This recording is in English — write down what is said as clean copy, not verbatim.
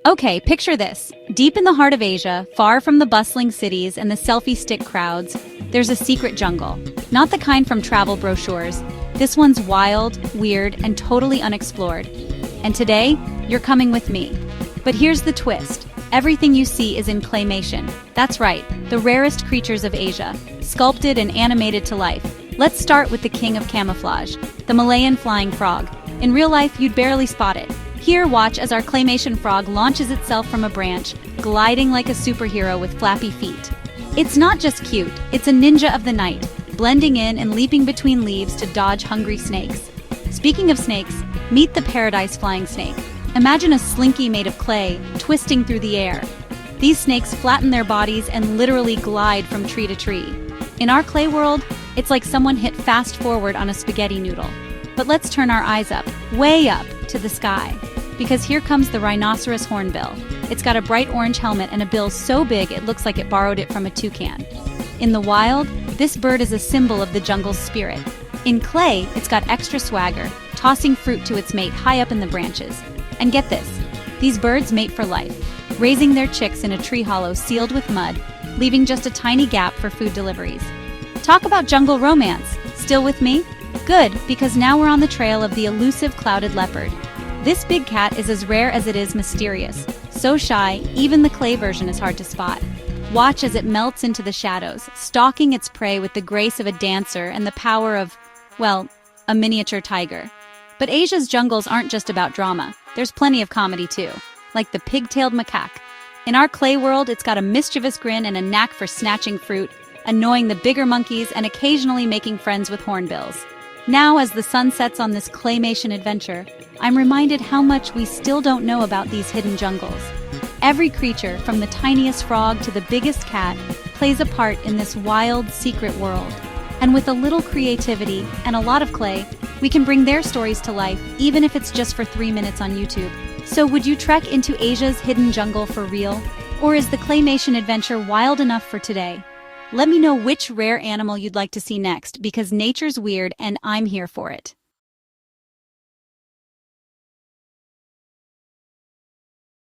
Okay, picture this. Deep in the heart of Asia, far from the bustling cities and the selfie stick crowds, there's a secret jungle. Not the kind from travel brochures. This one's wild, weird, and totally unexplored. And today, you're coming with me. But here's the twist. Everything you see is in claymation. That's right, the rarest creatures of Asia, sculpted and animated to life. Let's start with the king of camouflage, the Malayan flying frog. In real life, you'd barely spot it. Here, watch as our claymation frog launches itself from a branch, gliding like a superhero with flappy feet. It's not just cute, it's a ninja of the night, blending in and leaping between leaves to dodge hungry snakes. Speaking of snakes, meet the paradise flying snake. Imagine a slinky made of clay, twisting through the air. These snakes flatten their bodies and literally glide from tree to tree. In our clay world, it's like someone hit fast forward on a spaghetti noodle. But let's turn our eyes up, way up, to the sky. Because here comes the rhinoceros hornbill. It's got a bright orange helmet and a bill so big it looks like it borrowed it from a toucan. In the wild, this bird is a symbol of the jungle's spirit. In clay, it's got extra swagger, tossing fruit to its mate high up in the branches. And get this, these birds mate for life, raising their chicks in a tree hollow sealed with mud, leaving just a tiny gap for food deliveries. Talk about jungle romance. Still with me? Good, because now we're on the trail of the elusive clouded leopard. This big cat is as rare as it is mysterious. So shy, even the clay version is hard to spot. Watch as it melts into the shadows, stalking its prey with the grace of a dancer and the power of, well, a miniature tiger. But Asia's jungles aren't just about drama. There's plenty of comedy too, like the pig-tailed macaque. In our clay world, it's got a mischievous grin and a knack for snatching fruit, annoying the bigger monkeys and occasionally making friends with hornbills. Now, as the sun sets on this claymation adventure, I'm reminded how much we still don't know about these hidden jungles. Every creature, from the tiniest frog to the biggest cat, plays a part in this wild, secret world. And with a little creativity and a lot of clay, we can bring their stories to life, even if it's just for 3 minutes on YouTube. So would you trek into Asia's hidden jungle for real? Or is the claymation adventure wild enough for today? Let me know which rare animal you'd like to see next, because nature's weird and I'm here for it.